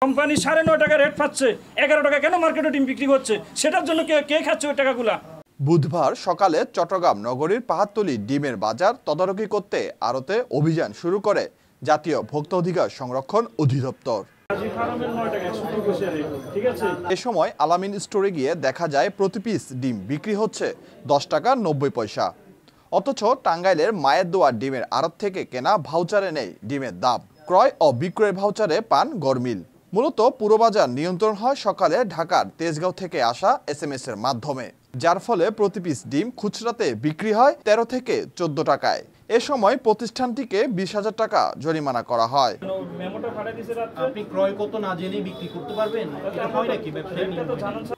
Company 9.5 টাকা rate পাচ্ছে, 11 টাকা কেন মার্কেটে ডিম বিক্রি হচ্ছে? সেটার জন্য কে খাচ্ছে ওই টাকাগুলা? বুধবার সকালে চট্টগ্রাম নগরীর পাহাড়তলী ডিমের বাজার তদারকি করতে আড়তে অভিযান শুরু করে জাতীয় ভোক্তা অধিকার সংরক্ষণ অধিদপ্তর। এ সময় আলামিন স্টোরে গিয়ে দেখা যায় প্রতি পিস ডিম বিক্রি হচ্ছে 10 টাকা 90 পয়সা। অথচ টাঙ্গাইলের মায়ের দোয়ার ডিমের আড়ত থেকে কেনা ভাউচারে নেই ডিমের দাম। ক্রয় ও বিক্রয়ের ভাউচারে পান গরমিল। মূলত পুরো বাজার নিয়ন্ত্রণ হয় সকালে ঢাকার তেজগাঁও থেকে আসা SMS এর মাধ্যমে, যার ফলে প্রতি পিস ডিম খুচরাতে বিক্রি হয় 13 থেকে 14 টাকায়। এ সময় প্রতিষ্ঠানটিকে 20,000 টাকা জরিমানা করা হয়। আপনি ক্রয় কত না জেনে বিক্রি করতে পারবেন, এটা হয় নাকি ব্যবসায়ী নিয়ম?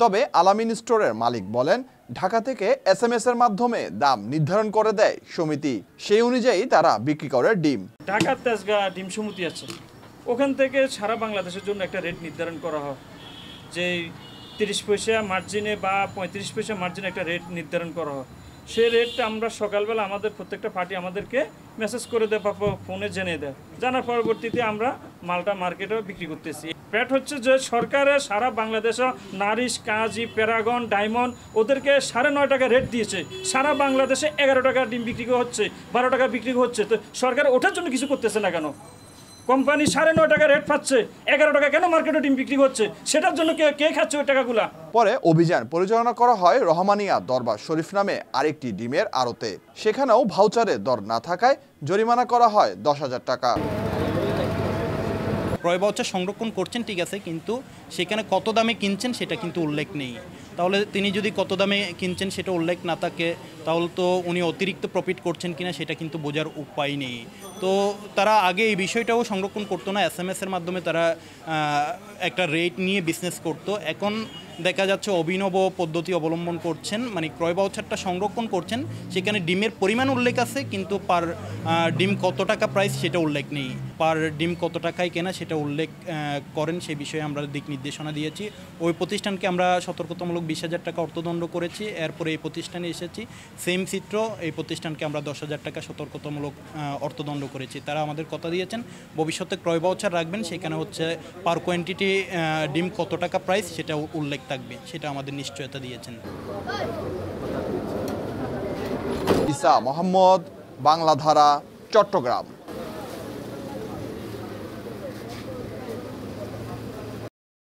তবে আলামিন স্টোরের মালিক বলেন, ঢাকা থেকে SMS এর মাধ্যমে দাম নির্ধারণ করে দেয় সমিতি, সেই অনুযায়ী তারা বিক্রি করে ডিম। ঢাকার তেজগাঁ ডিম সমিতি আছে, ওখান থেকে সারা বাংলাদেশের জন্য একটা রেট নির্ধারণ করা হয়, যে 30 পয়সা মার্জিনে বা 35 পয়সা মার্জিনে একটা রেট নির্ধারণ করা হয়। সেই রেটটা আমরা সকালবেলা আমাদের প্রত্যেকটা পার্টি আমাদেরকে মেসেজ করে দেয় বা ফোনে জেনে দেয়, জানার পরবর্তীতে আমরা মালটা মার্কেটে বিক্রি করতেছি। প্যাট হচ্ছে যে সরকারের সারা বাংলাদেশে নারিশ, কাজী, প্যারাগন, ডায়মন্ড ওদেরকে 9.5 টাকা রেট দিয়েছে। সারা বাংলাদেশে 11 টাকা ডিম বিক্রি হচ্ছে, 12 টাকা বিক্রি হচ্ছে। তো সরকার ওঠার জন্য কিছু করতেছে না কেন? কোম্পানি 9.5 টাকা রেট পাচ্ছে, 11 টাকা কেন মার্কেটে ডিম বিক্রি হচ্ছে? সেটার জন্য কে খাচ্ছে ওই টাকাগুলা? পরে অভিযান পরিচালনা করা হয় রহমানিয়া দরবার শরীফ নামে আরেকটি ডিমের আড়তে। সেখানেও ভাউচারে দর না থাকায় জরিমানা করা হয় 10,000 টাকা। ক্রয় ভাউচার সংরক্ষণ করছেন ঠিক আছে, কিন্তু সেখানে কত দামে কিনছেন সেটা কিন্তু উল্লেখ নেই। তাহলে তিনি যদি কত দামে কিনছেন সেটা উল্লেখ না থাকে, তাহলে তো উনি অতিরিক্ত প্রফিট করছেন কিনা সেটা কিন্তু বোঝার উপায় নেই। তো তারা আগে এই বিষয়টাও সংরক্ষণ করতো না, SMS এর মাধ্যমে তারা একটা রেট নিয়ে বিজনেস করতো। এখন দেখা যাচ্ছে অভিনব পদ্ধতি অবলম্বন করছেন, মানে ক্রয় ভাউচারটা সংরক্ষণ করছেন, সেখানে ডিমের পরিমাণ উল্লেখ আছে, কিন্তু পার ডিম কত টাকা প্রাইস সেটা উল্লেখ নেই। পার ডিম কত টাকায় কেনা সেটা উল্লেখ করেন, সেই বিষয়ে আমরা দিক নির্দেশনা দিয়েছি। ওই প্রতিষ্ঠানকে আমরা সতর্কতামূলক 20,000 টাকা অর্থদণ্ড করেছি। এরপরে এই প্রতিষ্ঠানে এসেছি, সেম চিত্র, এই প্রতিষ্ঠানকে আমরা 10,000 টাকা সতর্কতামূলক অর্থদণ্ড করেছি। তারা আমাদের কথা দিয়েছেন ভবিষ্যতে ক্রয় ভাউচার রাখবেন, সেখানে হচ্ছে পার কোয়ান্টিটি ডিম কত টাকা প্রাইস সেটা উল্লেখ থাকবে, সেটা আমাদের নিশ্চয়তা দিয়েছেন। ইসা মোহাম্মদ, বাংলাধারা, চট্টগ্রাম।